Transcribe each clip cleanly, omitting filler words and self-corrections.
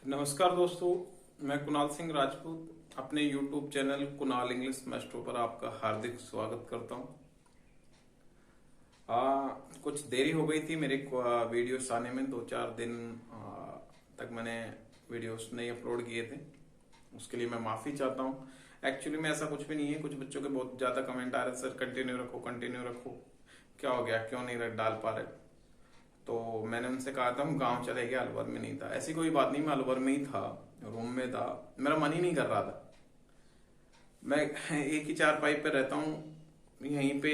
नमस्कार दोस्तों, मैं कुणाल सिंह राजपूत अपने YouTube channel Kunal English master पर आपका हार्दिक स्वागत करता हूं। कुछ देरी हो गई थी मेरे वीडियोस आने में। 2-4 दिन तक मैंने वीडियोस नहीं अपलोड किए थे, उसके लिए मैं माफ़ी चाहता हूं। एक्चुअली में ऐसा कुछ भी नहीं है। कुछ बच्चों के बहुत ज़्यादा कमेंट आ रहे, सर कंटिन्यू रखो कंटिन्यू रखो, क्या हो गया, क्यों नहीं डाल पा रहे। तो मैंने उनसे कहा था, हम गांव चले गए, अलवर में नहीं था। ऐसी कोई बात नहीं, मैं अलवर में ही था, रूम में था, मेरा मन ही नहीं कर रहा था। मैं एक ही चारपाई पे रहता हूँ, यहीं पे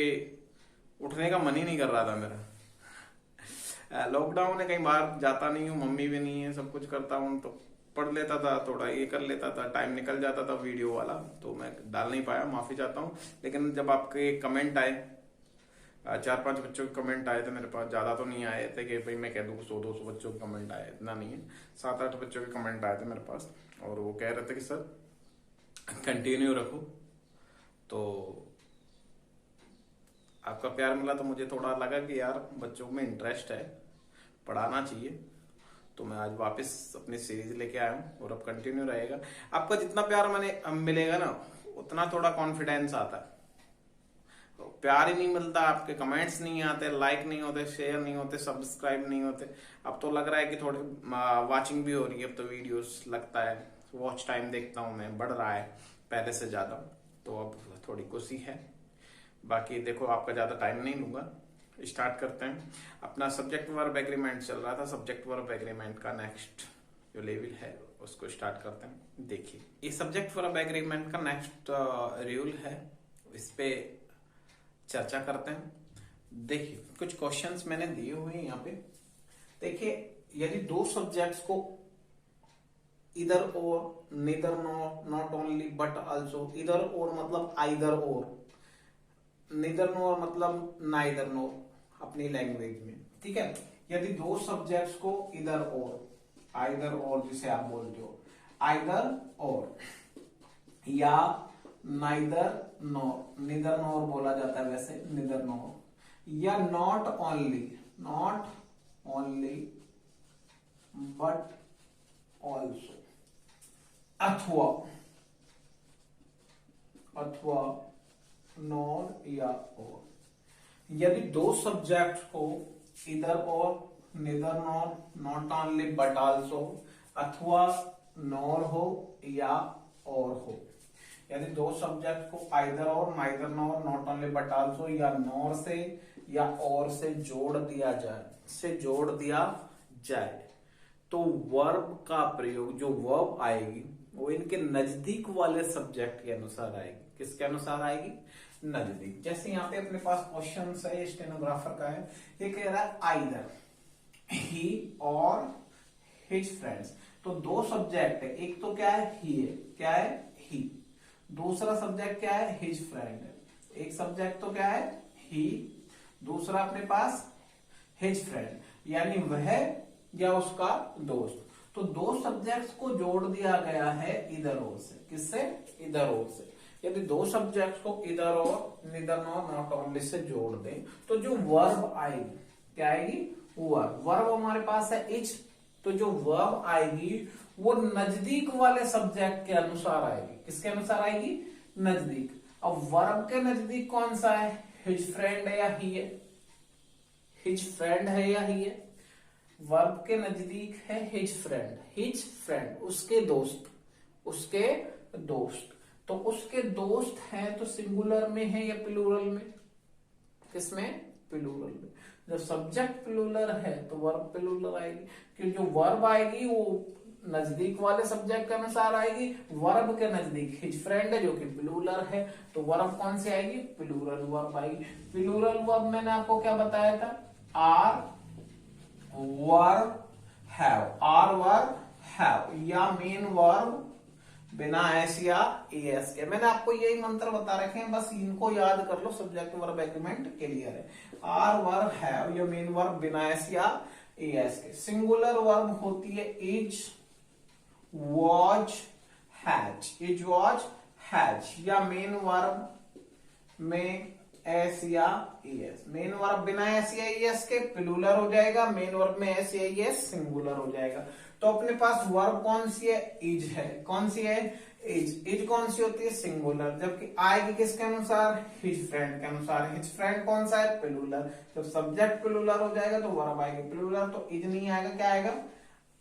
उठने का मन ही नहीं कर रहा था मेरा। लॉकडाउन है, कहीं बाहर जाता नहीं हूँ, मम्मी भी नहीं है, सब कुछ करता हूँ तो पढ़ लेता था, थोड़ा ये कर लेता था, टाइम निकल जाता था वीडियो वाला, तो मैं डाल नहीं पाया, माफी चाहता हूँ। लेकिन जब आपके कमेंट आए, 4-5 बच्चों के कमेंट आए थे मेरे पास, ज्यादा तो नहीं आए थे कि भाई मैं कह दूं 100-200 बच्चों के कमेंट आए, इतना नहीं है। 7-8 बच्चों के कमेंट आए थे मेरे पास और वो कह रहे थे कि सर कंटिन्यू रखो। तो आपका प्यार मिला तो मुझे थोड़ा लगा कि यार बच्चों में इंटरेस्ट है, पढ़ाना चाहिए। तो मैं आज वापस अपनी सीरीज लेके आया हूँ और अब कंटिन्यू रहेगा। आपका जितना प्यार मैंने मिलेगा ना, उतना थोड़ा कॉन्फिडेंस आता है। तो प्यार ही नहीं मिलता, आपके कमेंट्स नहीं आते, लाइक नहीं होते, शेयर नहीं होते, सब्सक्राइब नहीं होते। अब तो लग रहा है कि थोड़ी वाचिंग भी हो रही है, अब तो वीडियोस लगता है, वॉच टाइम देखता हूँ मैं, बढ़ रहा है पहले से ज्यादा, तो अब थोड़ी खुशी है। बाकी देखो, आपका ज्यादा टाइम नहीं लूंगा, स्टार्ट करते हैं। अपना सब्जेक्ट वर्ब एग्रीमेंट चल रहा था, सब्जेक्ट वर्ब एग्रीमेंट का नेक्स्ट जो लेवल है उसको स्टार्ट करते हैं। देखिए, ये सब्जेक्ट वर्ब एग्रीमेंट का नेक्स्ट रूल है, इस पे चर्चा करते हैं। देखिए, कुछ क्वेश्चंस मैंने दिए हुए हैं यहाँ पे। देखिए, यदि दो सब्जेक्ट्स को इधर और, neither nor, not only but also, इधर और मतलब आइदर और, नीदर नो मतलब नाइदर नो अपनी लैंग्वेज में, ठीक है। यदि दो सब्जेक्ट्स को इधर और, आइदर और जिसे आप बोलते हो, आइदर और या नाइदर नॉर, निदर नॉर बोला जाता है वैसे, निदर नॉर, या not only, not only but also, अथवा, अथवा नॉर या और। यदि दो सब्जेक्ट को इधर और, neither nor, not only but also, अथवा नॉर हो या और हो। यदि दो सब्जेक्ट को आइदर और, neither nor, not only but also या नॉर से या और से जोड़ दिया जाए, से जोड़ दिया जाए, तो वर्ब का प्रयोग, जो वर्ब आएगी वो इनके नजदीक वाले सब्जेक्ट के अनुसार आएगी। किसके अनुसार आएगी? नजदीक। जैसे यहाँ पे अपने पास क्वेश्चन है, स्टेनोग्राफर का है, ये कह रहा है आइदर ही और हिज फ्रेंड्स। तो दो सब्जेक्ट है, एक तो क्या है, ही है, क्या है, ही। दूसरा सब्जेक्ट क्या है, हिज फ्रेंड है। एक सब्जेक्ट तो क्या है, ही, दूसरा अपने पास हिज फ्रेंड, यानी वह या उसका दोस्त। तो दो सब्जेक्ट्स को जोड़ दिया गया है इधर और से। किससे? इधर और से। यदि दो सब्जेक्ट्स को इधर और, neither nor, not only say जोड़ दें, तो जो वर्ब आएगी, क्या आएगी? वर्ब। वर्ब हमारे पास है इज, तो जो वर्ब आएगी वो नजदीक वाले सब्जेक्ट के अनुसार आएगी। किसके अनुसार आएगी? नजदीक। अब वर्ब के नजदीक कौन सा है? हिज फ्रेंड है या ही है? हिज फ्रेंड है या ही है? वर्ब के नजदीक है हिज फ्रेंड, हिज फ्रेंड, उसके दोस्त, उसके दोस्त। तो उसके दोस्त हैं तो सिंगुलर में है या प्लूरल में? किसमें? प्लूरल में। जब सब्जेक्ट प्लूरल है तो वर्ब प्लूरल आएगी, क्योंकि जो वर्ब आएगी वो नजदीक वाले सब्जेक्ट के अनुसार आएगी। वर्ब के नजदीक हिज फ्रेंड है जो कि प्लूरल है, तो वर्ब कौन सी आएगी? प्लूरल वर्ब आएगी। प्लूरल वर्ब मैंने आपको क्या बताया था? Are verb have, are verb have, या मेन वर्ब बिना एस या एस के। मैंने आपको यही मंत्र बता रखे हैं, बस इनको याद कर लो, सब्जेक्ट वर्ब एग्रीमेंट क्लियर है। आर वर्ब हैव या मेन वर्ब बिना एस या एस के। सिंगुलर वर्ब होती है is, was, has, is, was, has, या मेन वर्ब में एस या एस। मेन वर्ब बिना एस या एस के प्लूरल हो जाएगा, मेन वर्ब में एस या एस सिंगुलर हो जाएगा। तो अपने पास वर्ब कौन सी है, इज है। कौन सी है, इज कौन सी होती है, सिंगुलर, जबकि आएगी किसके अनुसार, हिज फ्रेंड के अनुसार। हिज फ्रेंड कौन सा है, प्लूरल। जब सब्जेक्ट प्लूरल हो जाएगा तो वर्ब आएगी प्लूरल, तो इज नहीं आएगा, क्या आएगा,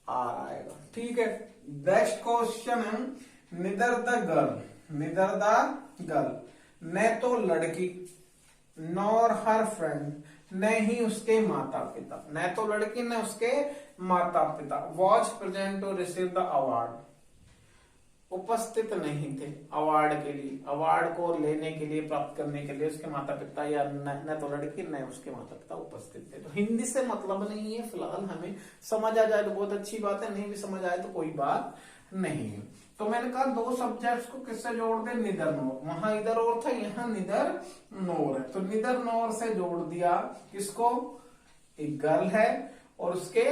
आर आएगा। ठीक है, नेक्स्ट क्वेश्चन है, निदर द गर्ल, न तो लड़की, नॉर हर फ्रेंड, न ही उसके माता पिता, न तो लड़की न उसके माता पिता, was present to receive the award, उपस्थित नहीं थे अवार्ड के लिए, अवार्ड को लेने के लिए, प्राप्त करने के लिए उसके माता पिता या न तो लड़की न उसके माता पिता उपस्थित थे। तो हिंदी से मतलब नहीं है फिलहाल, हमें समझ आ जाए तो बहुत अच्छी बात है, नहीं भी समझ आए तो कोई बात नहीं है। तो मैंने कहा दो सब्जेक्ट्स को किससे जोड़ दे, निदर नोर, वहां इधर और था, यहाँ निदर नोर है, तो निदर नोर से जोड़ दिया किसको, एक गर्ल है और उसके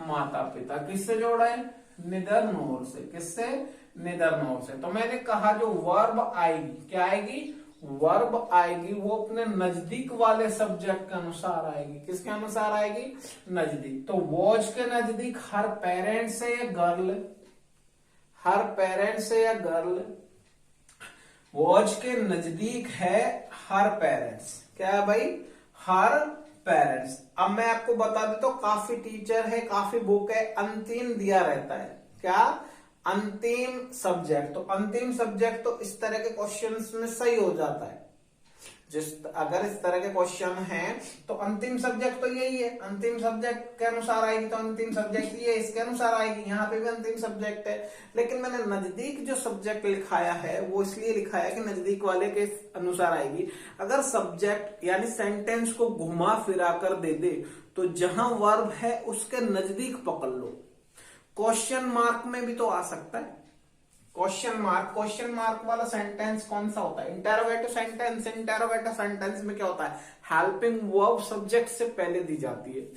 माता पिता, किससे जोड़ा है, निदर नोर से। किससे, निदर नोर से। तो मैंने कहा जो वर्ब आएगी, क्या आएगी, वर्ब आएगी वो अपने नजदीक वाले सब्जेक्ट के अनुसार आएगी। किसके अनुसार आएगी, नजदीक। तो वॉच के नजदीक हर पेरेंट से या गर्ल, हर पेरेंट से या गर्ल, वॉच के नजदीक है हर पेरेंट्स, क्या है भाई, हर पेरेंट्स। अब मैं आपको बता देता हूं, काफी टीचर है, काफी बुक है, अंतिम दिया रहता है, क्या, अंतिम सब्जेक्ट। तो अंतिम सब्जेक्ट तो इस तरह के क्वेश्चंस में सही हो जाता है, अगर इस तरह के क्वेश्चन हैं तो अंतिम सब्जेक्ट तो यही है, अंतिम सब्जेक्ट के अनुसार आएगी, तो अंतिम सब्जेक्ट ये इसके अनुसार आएगी, यहाँ पे भी अंतिम सब्जेक्ट है। लेकिन मैंने नजदीक जो सब्जेक्ट लिखाया है वो इसलिए लिखाया कि नजदीक वाले के अनुसार आएगी। अगर सब्जेक्ट यानी सेंटेंस को घुमा फिरा कर दे दे तो जहां वर्ब है उसके नजदीक पकड़ लो। क्वेश्चन मार्क में भी तो आ सकता है, क्वेश्चन मार्क वाला सेंटेंस कौन सा होता है, इंटेरोगेटिव सेंटेंस। इंटेरोगेटिव सेंटेंस में क्या होता है, हेल्पिंग वर्ब सब्जेक्ट से पहले दी जाती है।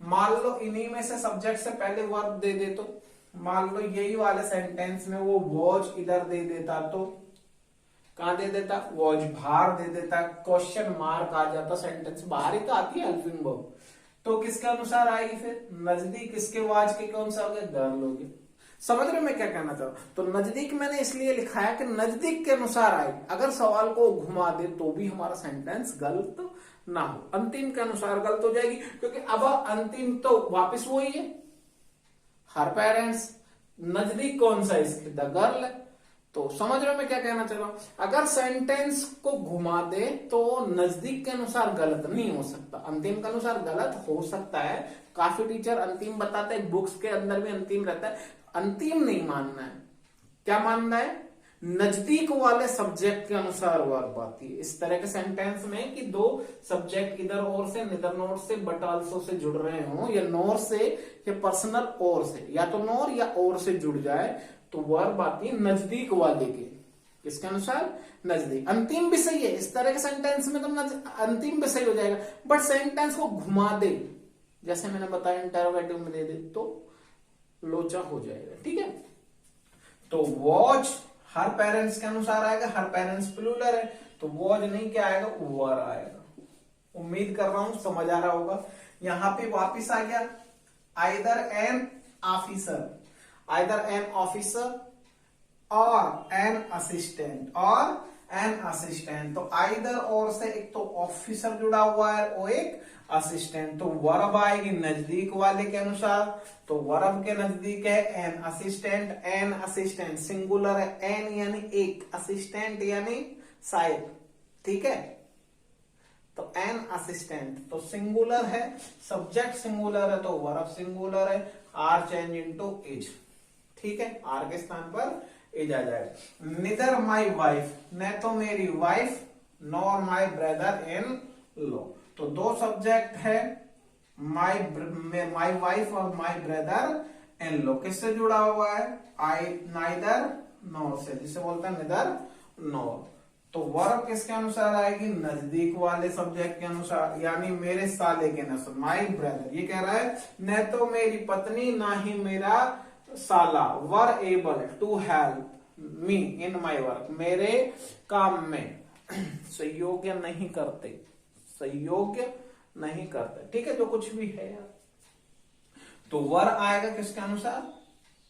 मान लो इन्हीं में से सब्जेक्ट से पहले वर्ब दे दे, तो मान लो यही वाले सेंटेंस में वो वॉज इधर दे देता, तो कहां दे देता, वॉज बाहर दे देता, क्वेश्चन मार्क आ जाता, सेंटेंस बाहर ही तो आती है हेल्पिंग वर्ब। तो किसके अनुसार आएगी फिर, नजदीक, किसके वाज के कौन सा हो गया, गर्ल हो गया। समझ रहे मैं क्या कहना चाहूं, तो नजदीक मैंने इसलिए लिखा है कि नजदीक के अनुसार आएगी। अगर सवाल को घुमा दे तो भी हमारा सेंटेंस गलत ना हो, अंतिम के अनुसार गलत हो जाएगी, क्योंकि अब अंतिम तो वापस वही है, हर पेरेंट्स, नजदीक कौन सा इसके, द गर्ल। तो समझ रहे हो मैं क्या कहना चाह रहा हूं, अगर सेंटेंस को घुमा दे तो नजदीक के अनुसार गलत नहीं हो सकता, अंतिम के अनुसार गलत हो सकता है। काफी टीचर अंतिम बताते हैं, बुक्स के अंदर भी अंतिम रहता है, अंतिम नहीं मानना है, क्या मानना है, नजदीक वाले सब्जेक्ट के अनुसार वर्ब आती है। इस तरह के सेंटेंस में कि दो सब्जेक्ट इधर और से, निदर नोर से बट आल्सो से जुड़ रहे हो, या नोर से या पर्सनल और से, या तो नोर या और से जुड़ जाए, तो वर्ब आती है नजदीक वाले के, किसके अनुसार, नजदीक। अंतिम भी सही है, इस तरह के सेंटेंस में तो अंतिम भी सही हो जाएगा, बट सेंटेंस को घुमा दे, जैसे मैंने बताया इंटरोगेटिव में दे दे तो लोचा हो जाएगा, ठीक है। तो वॉच हर पेरेंट्स के अनुसार आएगा, हर पेरेंट्स प्लूरल है, तो वॉच नहीं, क्या आएगा, वर आएगा। उम्मीद कर रहा हूं समझ आ रहा होगा। यहां पे वापिस आ गया, either an officer, either an officer और एन असिस्टेंट, और एन असिस्टेंट। तो आइदर और से एक तो ऑफिसर जुड़ा हुआ है और एक असिस्टेंट, तो वर्ब आएगी नजदीक वाले के अनुसार, तो वर्ब के नजदीक है an assistant. An assistant singular है, एन यानी एक, असिस्टेंट यानी सहायक, ठीक है। तो एन असिस्टेंट तो सिंगुलर है, सब्जेक्ट सिंगुलर है तो वर्ब सिंगुलर है, आर चेंज इनटू इज, ठीक है, आर के स्थान पर इज आ जाएगा। निदर माई वाइफ, न तो मेरी wife, nor my brother in law. तो दो सब्जेक्ट है, माई वाइफ और माई ब्रदर इन लॉ, किससे जुड़ा हुआ है, आई नाइदर नॉर से, जिसे बोलते हैं निदर नॉर। तो वर्ब किसके अनुसार आएगी, नजदीक वाले सब्जेक्ट के अनुसार, यानी मेरे साले के अनुसार, माई ब्रदर। ये कह रहा है न तो मेरी पत्नी ना ही मेरा साला were able to help me in my work, मेरे काम में सहयोग नहीं करते, सहयोग नहीं करते, ठीक है, जो कुछ भी है यार। तो वर आएगा किसके अनुसार,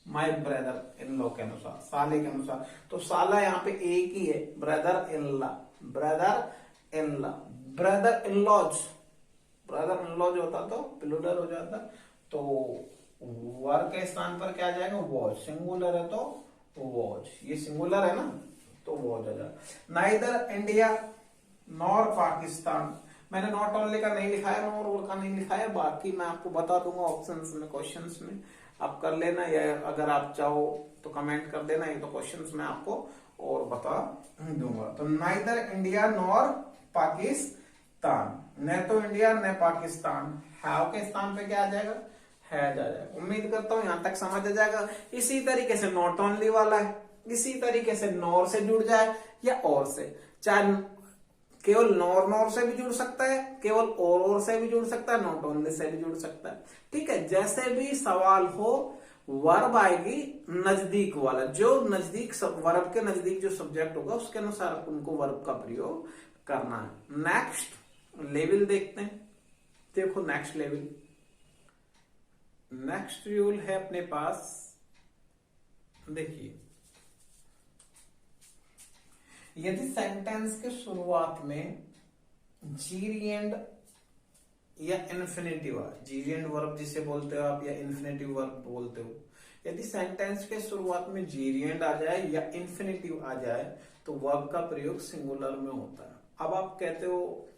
माय ब्रदर इन लॉ के अनुसार, साले के अनुसार। तो साला यहाँ पे एक ही है, brother in law, brother in law, brother in laws, brother in laws होता तो प्लूरल हो जाता। तो वर के स्थान पर क्या आ जाएगा, वॉज। सिंगुलर है तो वॉज, ये सिंगुलर है ना तो वॉज आ जाएगा। नाइदर इंडिया नॉर पाकिस्तान, मैंने नॉट ओनली का नहीं लिखा है, नॉर और का नहीं लिखा है, बाकी मैं आपको बता दूंगा ऑप्शंस में, क्वेश्चंस में आप कर लेना, या अगर आप चाहो तो कमेंट कर देना, ये तो क्वेश्चंस में आपको और बता दूंगा। तो नाइदर इंडिया नॉर पाकिस्तान, न तो इंडिया न पाकिस्तान, हैव के स्थान पे क्या आ जाएगा, है आ जाएगा। उम्मीद करता हूं यहां तक समझ आ जाएगा। इसी तरीके से नॉट ओनली वाला है, इसी तरीके से नॉर से जुड़ जाए या और से, चाहे केवल नॉर से भी जुड़ सकता है, केवल और से भी जुड़ सकता है, नॉट ओनली से भी जुड़ सकता है। ठीक है, जैसे भी सवाल हो, वर्ब आएगी नजदीक वाला, जो नजदीक वर्ब के नजदीक जो सब्जेक्ट होगा उसके अनुसार उनको वर्ब का प्रयोग करना है। नेक्स्ट लेवल देखते हैं। देखो नेक्स्ट लेवल, नेक्स्ट रूल है अपने पास, देखिए यदि सेंटेंस के शुरुआत में जीरिएंड या इन्फिनेटिव, जीरिएंड वर्ब जिसे बोलते हो आप या इन्फिनेटिव वर्ब बोलते हो, यदि सेंटेंस के शुरुआत में जीरिएंड आ जाए या इन्फिनेटिव आ जाए तो वर्ब का प्रयोग सिंगुलर में होता है। अब आप कहते हो,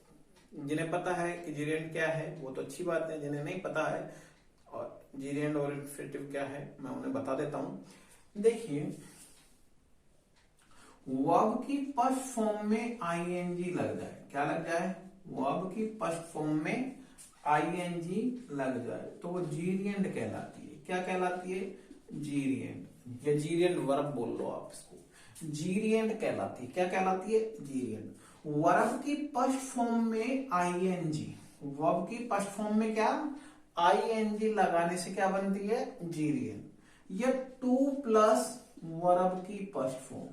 जिन्हें पता है कि जीरिएंड क्या है वो तो अच्छी बात है, जिन्हें नहीं पता है और जीरिएंड और इन्फिनेटिव क्या है मैं उन्हें बता देता हूं। देखिए वर्ब की फर्स्ट फॉर्म में आईएनजी लग जाए, क्या लग जाए, वर्ब की फर्स्ट फॉर्म में आईएनजी लग जाए तो वो जीरिएंड कहलाती है। क्या कहलाती है, जीरिएंड, या जीरिएंड वर्ब बोल लो आप इसको, जीरिएंड कहलाती है। क्या कहलाती है, जीरिएंड। वर्ब की फर्स्ट फॉर्म में आईएनजी, वर्ब की फर्स्ट फॉर्म में क्या, आईएनजी लगाने से क्या बनती है, जीरिएंड। या टू प्लस वर्ब की first form,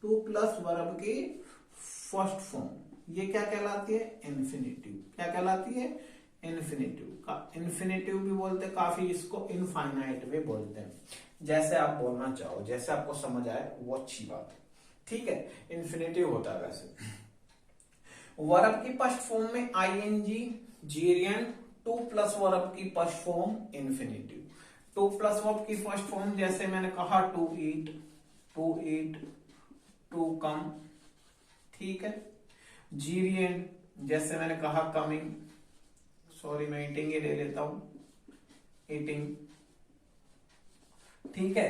to plus verb की फर्स्ट फॉर्म, ये क्या कहलाती है, इन्फिनेटिव। क्या कहलाती है, इन्फिनेटिव। का इन्फिनेटिव भी बोलते हैं, काफी इसको इनफाइनाइट भी बोलते हैं, जैसे आप बोलना चाहो, जैसे आपको समझ आए वो अच्छी बात है। ठीक है, इन्फिनेटिव होता है वैसे। वर्ब की फर्स्ट फॉर्म में ING, gerund, to plus verb की first form infinitive. To plus verb की फर्स्ट फॉर्म जैसे मैंने कहा, to eat, to eat, to come. ठीक है, जीरिएंड जैसे मैंने कहा कमिंग, सॉरी मैं ईटिंग ही ले लेता हूं, ईटिंग। ठीक है,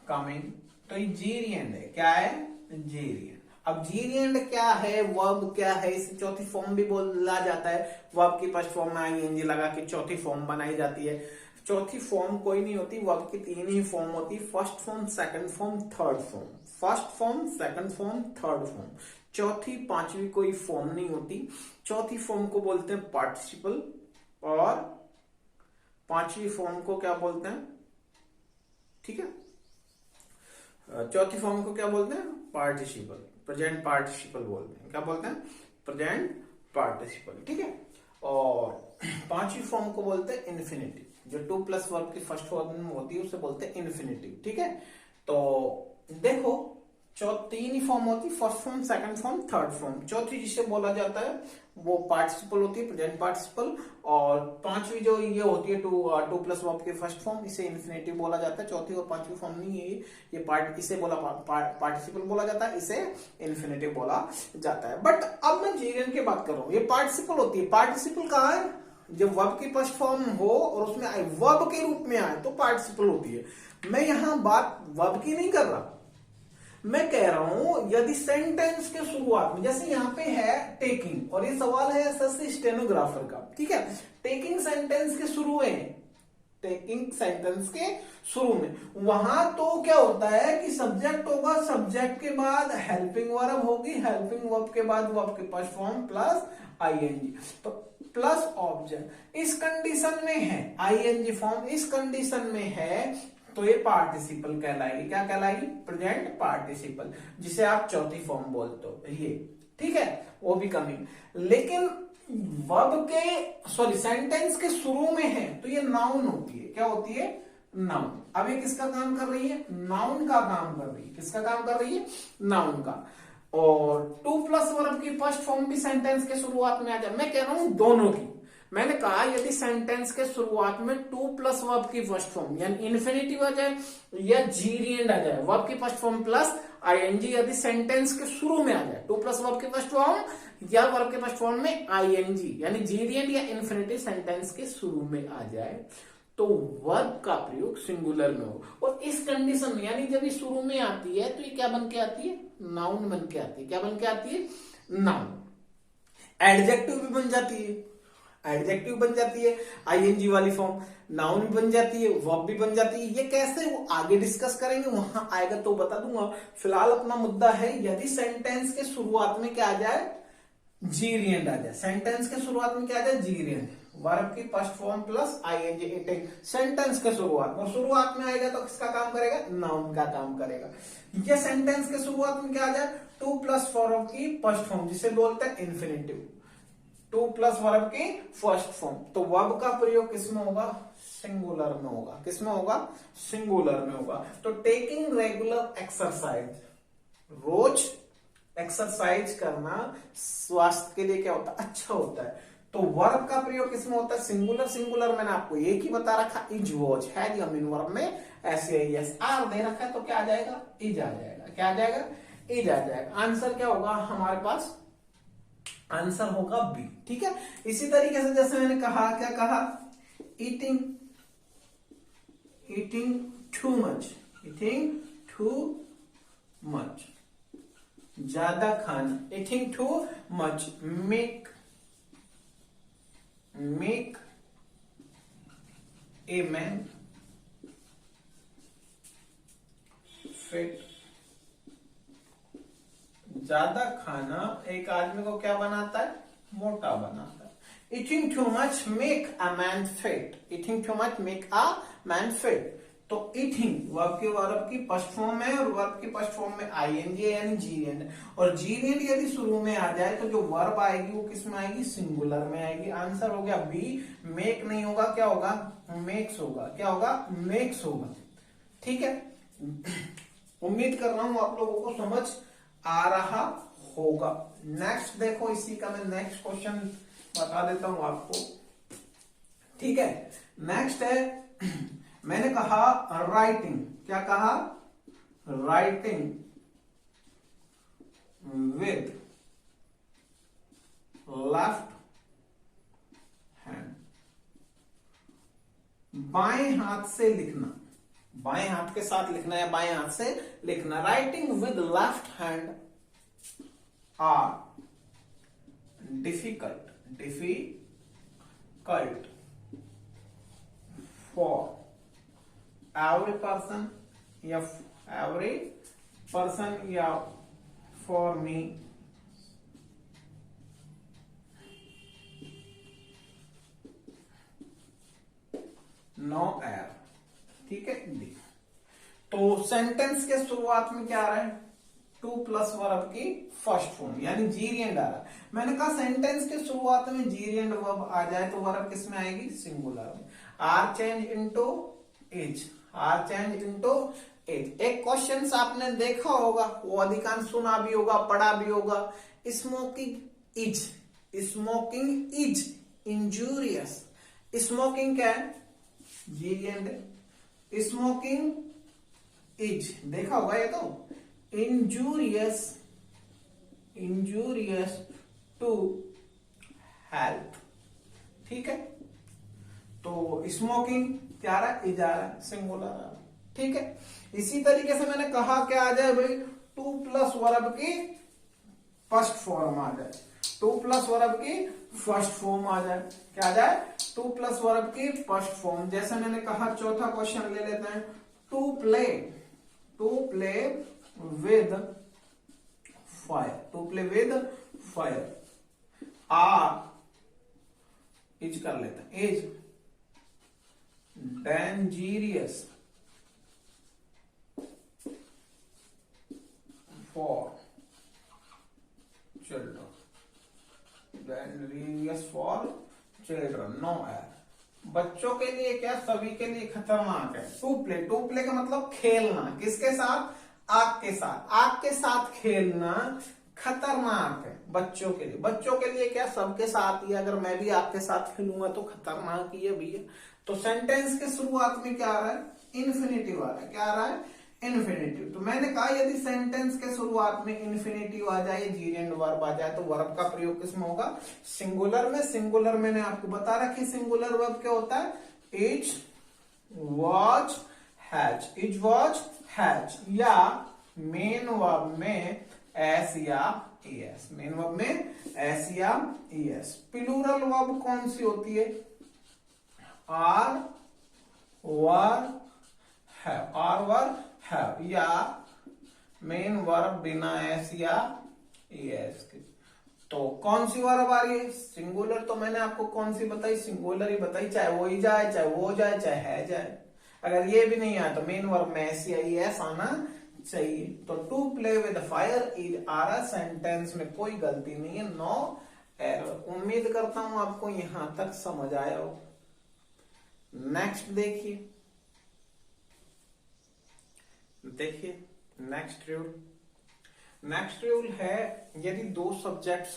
कमिंग, तो ये जीरिएंड है। क्या है, जीरिएंड। अब जीरिएंड क्या है, वर्ब क्या है, इसे चौथी फॉर्म भी बोला जाता है। वर्ब की फर्स्ट फॉर्म में आईएनजी लगा के चौथी फॉर्म बनाई जाती है। चौथी फॉर्म कोई नहीं होती, वर्ब की तीन ही फॉर्म होती, first form, second form, third form. First form, second form, third form, चौथी पांचवी कोई फॉर्म नहीं होती। चौथी फॉर्म को बोलते हैं पार्टिसिपल और पांचवी फॉर्म को क्या बोलते हैं, ठीक है, चौथी फॉर्म को क्या बोलते हैं, पार्टिसिपल, प्रेजेंट पार्टिसिपल बोलते हैं। क्या बोलते हैं, प्रेजेंट पार्टिसिपल। ठीक है, और पांचवी फॉर्म को बोलते हैं इन्फिनेटिव, जो टू प्लस वर्ब की फर्स्ट फॉर्म में होती है उसे बोलते हैं इन्फिनेटिव। ठीक है, तो देखो तीन ही फॉर्म होती, first form, second form, third form. चौथी जिसे बोला जाता है वो पार्टिसिपल होती है, प्रेजेंट पार्टिसिपल। और पांचवी जो ये होती है टू प्लस वर्ब की फर्स्ट फॉर्म, इसे इन्फिनेटिव बोला जाता है। चौथी और पांचवी फॉर्म नहीं है ये इसे बोला पार्टिसिपल बोला जाता है, इसे इन्फिनेटिव बोला जाता है। बट अब मैं जीरिएंड की बात कर रहा हूं, ये पार्टिसिपल होती है। पार्टिसिपल कहाँ है, जब वर्ब की फर्स्ट फॉर्म हो और उसमें वर्ब के रूप में आए तो पार्टिसिपल होती है। मैं यहां बात वर्ब की नहीं कर रहा, मैं कह रहा हूं यदि सेंटेंस के शुरुआत में, जैसे यहां पे है टेकिंग, और ये सवाल है एसएससी स्टेनोग्राफर का। ठीक है, टेकिंग सेंटेंस के शुरू में, टेकिंग सेंटेंस के शुरू में वहां तो क्या होता है कि सब्जेक्ट होगा, सब्जेक्ट के बाद हेल्पिंग वर्ब होगी, हेल्पिंग वर्ब के बाद वर्ब के फर्स्ट फॉर्म प्लस आईएनजी, तो प्लस ऑब्जेक्ट। इस कंडीशन में है आईएनजी फॉर्म, इस कंडीशन में है तो ये पार्टिसिपल कहलाएगी। क्या कहलाएगी, प्रेजेंट पार्टिसिपल, जिसे आप चौथी फॉर्म बोलते हो ये। ठीक है, वो भी कमिंग। लेकिन वर्ब के सेंटेंस के शुरू में है तो ये नाउन होती है। क्या होती है, नाउन। अब ये किसका काम कर रही है? नाउन का काम कर रही है। किसका काम कर रही है? नाउन का। और टू प्लस वर्ब की फर्स्ट फॉर्म भी सेंटेंस के शुरुआत में आ जाए। मैं कह रहा हूं दोनों की। मैंने कहा यदि सेंटेंस के शुरुआत में टू प्लस वर्ब की फर्स्ट फॉर्म यानी इन्फिनेटिव आ जाए या जीरियंड आ जाए, वर्ब की फर्स्ट फॉर्म प्लस आईएनजी यदि सेंटेंस के शुरू में आ जाए, टू प्लस वर्ब की फर्स्ट फॉर्म या वर्ब के फर्स्ट फॉर्म में आईएनजी यानी जीरियंड या इन्फिनेटिव सेंटेंस के शुरू में आ जाए, तो वर्ब का प्रयोग सिंगुलर में हो। और इस कंडीशन में यानी जब ये शुरू में आती है तो ये क्या बन के आती है? नाउन बन के आती है। क्या बन के आती है? नाउन। एडजेक्टिव भी बन जाती है, एडजेक्टिव बन जाती है आईएनजी वाली फॉर्म, नाउन भी बन जाती है, वर्ब भी बन जाती है। ये कैसे, वो आगे डिस्कस करेंगे, वहां आएगा तो बता दूंगा। फिलहाल अपना मुद्दा है यदि सेंटेंस के शुरुआत में क्या आ जाए? जीरियंड आ जाए। सेंटेंस के शुरुआत में क्या आ जाए? जीरियंड, वर्ब की first form plus ING eating sentence के शुरुआत में। शुरुआत में आएगा तो किसका काम करेगा? नाउन का काम करेगा। ये सेंटेंस के शुरुआत में क्या आ जाए? टू प्लस वर्ब की फर्स्ट फॉर्म, जिसे बोलते हैं इन्फिनेटिव, टू प्लस वर्ब की फर्स्ट फॉर्म। तो वर्ब का प्रयोग किसमें होगा? सिंगुलर में होगा। किसमें होगा? सिंगुलर में होगा। तो टेकिंग रेगुलर एक्सरसाइज, रोज एक्सरसाइज करना स्वास्थ्य के लिए क्या होता है? अच्छा होता है। तो वर्ब का प्रयोग किसमें होता है? सिंगुलर। सिंगुलर मैंने आपको एक ही बता रखा, इज वॉच है या मीन वर्ब में एस आर दे रखा है तो क्या आ जाएगा? इज आ जाएगा। क्या आ जाएगा? इज आ जाएगा। आंसर क्या होगा हमारे पास? आंसर होगा बी। ठीक है। इसी तरीके से जैसे मैंने कहा, क्या कहा? Eating, eating too much, eating too much, ज्यादा खाना, eating too much, make, make a man fit, ज्यादा खाना एक आदमी को क्या बनाता है? मोटा बनाता है। Eating too much make a man fit, eating too much make a man fit. तो ईटिंग वर्ब की फर्स्ट फॉर्म में और वर्ब की फर्स्ट फॉर्म में आईएनजी यानी जीरियंड, और जीरियंड यदि शुरू में आ जाए तो जो वर्ब आएगी वो किस में आएगी? सिंगुलर में आएगी। आंसर हो गया बी। मेक नहीं होगा, क्या होगा? मेक्स होगा। क्या होगा? मेक्स होगा। ठीक है। उम्मीद कर रहा हूं आप लोगों को समझ आ रहा होगा। नेक्स्ट देखो, इसी का मैं नेक्स्ट क्वेश्चन बता देता हूं आपको। ठीक है। नेक्स्ट है मैंने कहा राइटिंग, क्या कहा? राइटिंग विद लेफ्ट हैंड, बाएं हाथ से लिखना, बाएं हाथ के साथ लिखना है, बाएं हाथ से लिखना। Writing with left hand are difficult, difficult for every person या एवरी पर्सन या फॉर मी नो एर। ठीक है। तो सेंटेंस के शुरुआत में क्या आ रहा है? टू प्लस वर्ब की फर्स्ट फॉर्म यानी जीरियंड आ रहा है। मैंने कहा सेंटेंस के शुरुआत में जीरियंड वर्ब आ जाए तो वर्ब किस में आएगी? सिंगुलर में। Are change into is, are change into is. एक क्वेश्चन आपने देखा होगा, वो अधिकांश सुना भी होगा, पढ़ा भी होगा। Smoking is, smoking is injurious. Smoking क्या है? जीरियंड। स्मोकिंग इज देखा होगा ये तो, इंजूरियस, इंजूरियस टू हेल्थ। ठीक है। तो स्मोकिंग क्या आ रहा है? इज आ रहा है, सिंगुलर आ रहा है। ठीक है। इसी तरीके से मैंने कहा क्या आ जाए भाई? टू प्लस वर्ब की फर्स्ट फॉर्म आ जाए, टू प्लस वर्ब की फर्स्ट फॉर्म आ जाए। क्या आ जाए? टू प्लस वर्ब की फर्स्ट फॉर्म। जैसे मैंने कहा चौथा क्वेश्चन ले लेते हैं। To play, to play with fire, to play with fire. Are is कर लेते हैं, is dangerous for children, dangerous for children, no error. बच्चों के लिए क्या, सभी के लिए खतरनाक है। टू प्ले, टू प्ले का मतलब खेलना, किसके साथ, आग के साथ, आग के साथ खेलना खतरनाक है बच्चों के लिए। बच्चों के लिए क्या, सबके साथ ही, अगर मैं भी आपके साथ खेलूंगा तो खतरनाक ही है भैया। तो सेंटेंस के शुरुआत में क्या आ रहा है, इन्फिनेटिव आ रहा है। क्या आ रहा है, इन्फिनेटिव। तो मैंने कहा यदि सेंटेंस के शुरुआत में इन्फिनेटिव आ जाए, जीरेंड वर्ब आ जाए, तो वर्ब का प्रयोग किसमें होगा, सिंगुलर में। सिंगुलर मैंने आपको बता रखी, सिंगुलर वर्ब क्या होता है, is, was, has, is, was, has, या मेन वर्ब में एस या एस, मेन वर्ब में एस या एस। प्लूरल वर्ब कौन सी होती है, are, were, have, are, were, have, या मेन वर्ब बिना एस या एस के। तो कौन सी वर्ब आ रही है, सिंगुलर। तो मैंने आपको कौन सी बताई, सिंगुलर ही बताई, चाहे वो ही जाए, चाहे वो जाए, चाहे है जाए। अगर ये भी नहीं आया तो मेन वर्ब में एस या एस आना चाहिए। तो to play with fire is आ रहा, सेंटेंस में कोई गलती नहीं है, नो एरर। उम्मीद करता हूं आपको यहां तक समझ आया हो। नेक्स्ट देखिए, नेक्स्ट रूल। नेक्स्ट रूल है, यदि दो सब्जेक्ट्स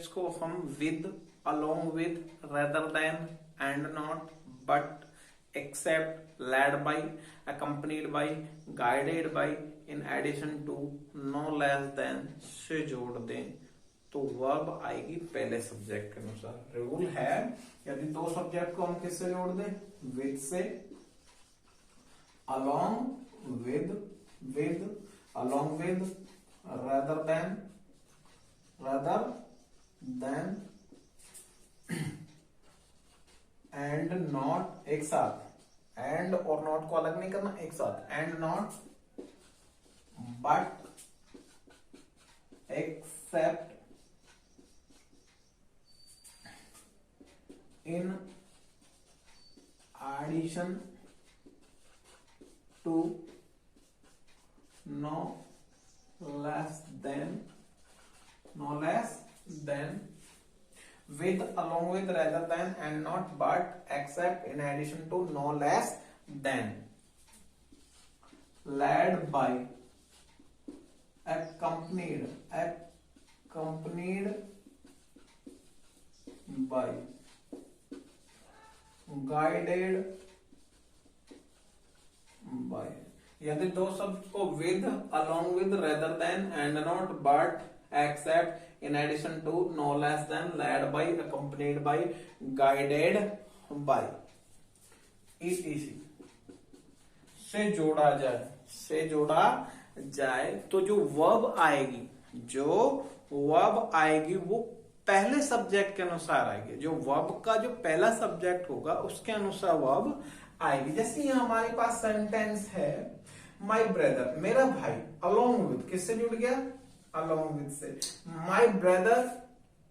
को हम with, along with, rather than, and not, but, except, led by, accompanied by, guided by, in addition to, no less than से जोड़ दें तो वर्ब आएगी पहले सब्जेक्ट के अनुसार। रूल है, यदि दो सब्जेक्ट को हम किससे जोड़ दें, विद से, along with, along with, rather than, and not, एक साथ, and और not को अलग नहीं करना, एक साथ, and not, but, except, in addition to, no less than, with, along with, rather than, and not, but, except, in addition to, no less than, led by, accompanied by, guided by। यदि दो शब्द को with, along with, rather than, and not, but, except, in addition to, no less than, led by, accompanied by, guided by, etc से जोड़ा जाए तो जो verb आएगी वो पहले सब्जेक्ट के अनुसार आएगी। जो वर्ब का जो पहला सब्जेक्ट होगा उसके अनुसार वर्ब आएगी। जैसे यहाँ हमारे पास सेंटेंस है, माई ब्रदर, मेरा भाई, अलोंग विद, किससे जुड़ गया, अलोंग विद से, माई ब्रदर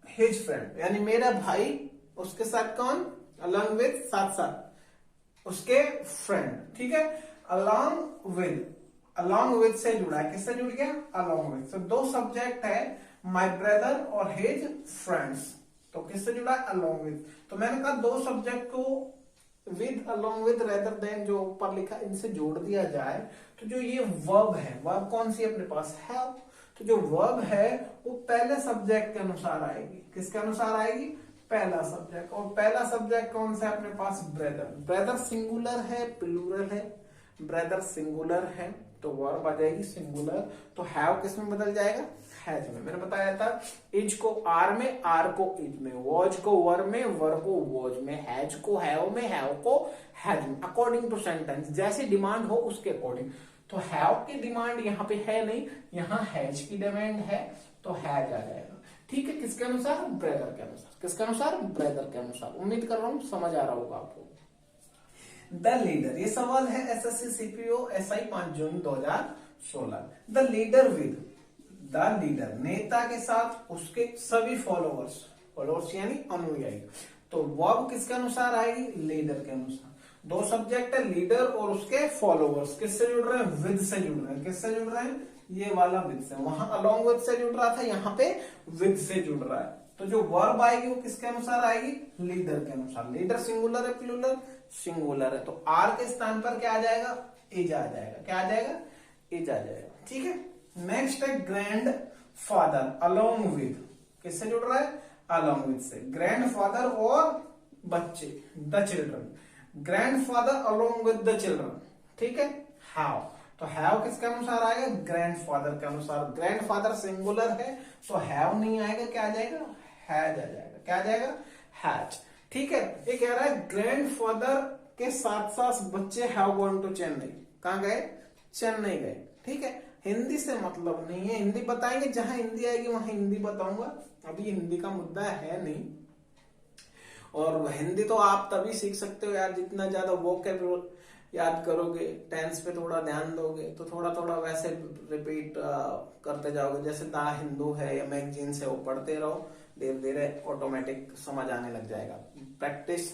हिज फ्रेंड, यानी मेरा भाई, उसके साथ कौन, अलोंग विद, साथ साथ उसके फ्रेंड, ठीक है। अलोंग विद से जुड़ा है, किससे जुड़ गया, अलोंग विद। तो दो सब्जेक्ट है, माई ब्रदर और हिज फ्रेंड्स, तो किससे जुड़ा है, अलोंग विद। तो मैंने कहा दो सब्जेक्ट को with, along with, rather then जो ऊपर लिखा इनसे जोड़ दिया जाए तो जो ये वर्ब है, वर्ब कौन सी अपने पास है, तो जो वर्ब है वो पहले सब्जेक्ट के अनुसार आएगी। किसके अनुसार आएगी, पहला सब्जेक्ट। और पहला सब्जेक्ट कौन सा है अपने पास, ब्रदर। ब्रदर सिंगुलर है, प्लूरल है, ब्रदर सिंगुलर है तो वर्ब आ जाएगी सिंगुलर। तो हैव किस में बदल जाएगा, हैज में। मैंने बताया था इज को आर में, आर को इज में, वॉज को वर में, वर को वॉज में, हैज को हैव में, हैव को हैज में, अकॉर्डिंग टू सेंटेंस, जैसी डिमांड हो उसके अकॉर्डिंग। तो हैव की डिमांड यहाँ पे है नहीं, यहाँ हैज की डिमांड है तो हैज आ जाएगा। ठीक है, किसके अनुसार, ब्रदर के अनुसार। किसके अनुसार, ब्रदर के अनुसार। उम्मीद कर रहा हूं समझ आ रहा होगा आपको। द लीडर, ये सवाल है SSC CPO SI 5 June 2016। The leader with, the leader नेता के साथ उसके सभी फॉलोअर्स यानी अनुयायी। तो वर्ब किसके अनुसार आएगी, लीडर के अनुसार। दो सब्जेक्ट है, लीडर और उसके फॉलोअर्स। किससे जुड़ रहे हैं, विद से जुड़ रहे हैं। किससे जुड़ रहे हैं, ये वाला विद से। वहां अलोंग विद से जुड़ रहा था, यहाँ पे विद से जुड़ रहा है। तो जो वर्ब आएगी वो किसके अनुसार आएगी, लीडर के अनुसार। लीडर सिंगुलर है प्लूरल, सिंगुलर है, तो आर के स्थान पर क्या आ जाएगा, इज आ जाएगा। क्या आ जाएगा, इज आ जाएगा। ठीक है, नेक्स्ट है ग्रैंड फादर अलोंग विद, किससे जुड़ रहा है, अलोंग विद से। ग्रैंड फादर और बच्चे, the children, grand father along with the children. ठीक है, हाउ, तो हैव किसके अनुसार आएगा, ग्रैंडफादर के अनुसार। ग्रैंडफादर सिंगुलर है तो हैव नहीं आएगा, क्या आ जाएगा, हैज आ जाएगा। क्या आ जाएगा, हैज। ठीक है, ये कह रहा है ग्रैंडफादर के साथ साथ बच्चे हैव गॉन टू चेन्नई, कहां गए, चेन्नई गए। ठीक है, हिंदी से मतलब नहीं है, हिंदी बताएंगे, जहां हिंदी आएगी वहां हिंदी बताऊंगा, अभी हिंदी का मुद्दा है नहीं। और हिंदी तो आप तभी सीख सकते हो यार जितना ज्यादा वोकैबुलरी याद करोगे, टेंस पे थोड़ा ध्यान दोगे, तो थोड़ा थोड़ा वैसे रिपीट करते जाओगे। जैसे द हिंदू है या मैगजीन से, वो पढ़ते रहो, धीरे धीरे ऑटोमेटिक समझ आने लग जाएगा। प्रैक्टिस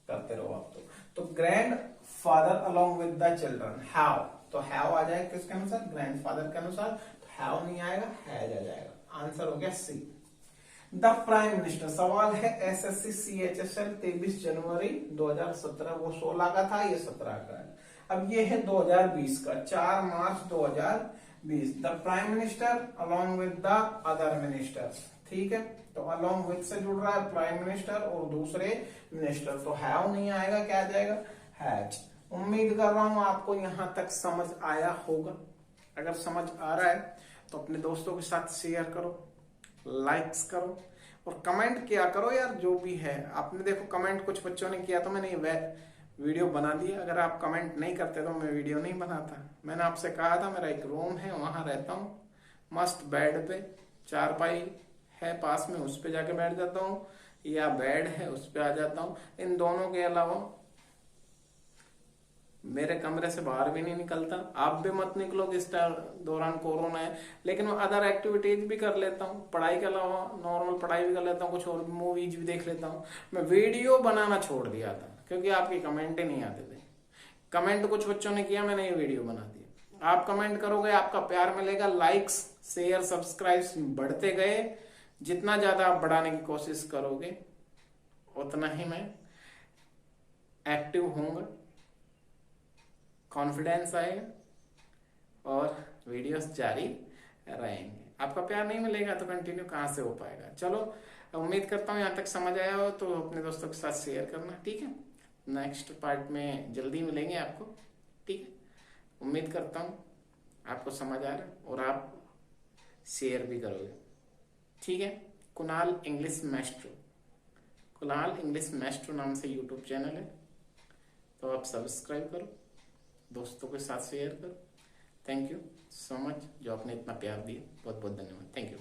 करते रहो आप। तो grand father along with the children, have, तो हैव आ जाएगा किसके अनुसार, ग्रैंड फादर के अनुसार। तो हैव नहीं आएगा, हैज आ जाएगा। आंसर हो गया सी। द प्राइम मिनिस्टर, सवाल है एसएससी CHSL 23 जनवरी 2017, वो 16 का था, ये 17 का है। अब ये है 2020 का, 4 मार्च 2020। The prime minister along with the other ministers. ठीक है, तो अलोंग विद से जुड़ रहा है प्राइम मिनिस्टर और दूसरे मिनिस्टर, तो हैव नहीं आएगा, क्या आ जाएगा, हैज। उम्मीद कर रहा हूं आपको यहां तक समझ आया होगा। अगर समझ आ रहा है तो अपने दोस्तों के साथ शेयर करो, लाइक्स करो और कमेंट किया करो यार, जो भी है। आपने देखो कमेंट कुछ बच्चों ने किया तो मैंने ये वीडियो बना दी। अगर आप कमेंट नहीं करते तो मैं वीडियो नहीं बनाता। मैंने आपसे कहा था मेरा एक रूम है, वहां रहता हूँ, मस्त बेड पे, चारपाई है पास में, उस पे जाके बैठ जाता हूँ, या बेड है उस पे आ जाता हूँ। इन दोनों के अलावा मेरे कमरे से बाहर भी नहीं निकलता। आप भी मत निकलो इस दौरान, कोरोना है। लेकिन मैं अदर एक्टिविटीज भी कर लेता हूँ, पढ़ाई के अलावा नॉर्मल पढ़ाई भी कर लेता हूँ, कुछ और मूवीज भी देख लेता हूँ। मैं वीडियो बनाना छोड़ दिया था क्योंकि आपके कमेंट ही नहीं आते थे। कमेंट कुछ बच्चों ने किया, मैंने ये वीडियो बना दिया। आप कमेंट करोगे, आपका प्यार मिलेगा, लाइक्स शेयर सब्सक्राइब बढ़ते गए। जितना ज्यादा आप बढ़ाने की कोशिश करोगे उतना ही मैं एक्टिव होऊंगा, कॉन्फिडेंस आएगा और वीडियोस जारी रहेंगे। आपका प्यार नहीं मिलेगा तो कंटिन्यू कहां से हो पाएगा। चलो, उम्मीद करता हूँ यहाँ तक समझ आया हो, तो अपने दोस्तों के साथ शेयर करना। ठीक है, नेक्स्ट पार्ट में जल्दी मिलेंगे आपको। ठीक है, उम्मीद करता हूँ आपको समझ आ रहा है और आप शेयर भी करोगे। ठीक है, Kunal English Maestro, Kunal English Maestro नाम से यूट्यूब चैनल है, तो आप सब्सक्राइब करो, दोस्तों के साथ शेयर करो। थैंक यू सो मच जो आपने इतना प्यार दिया, बहुत बहुत धन्यवाद। Thank you.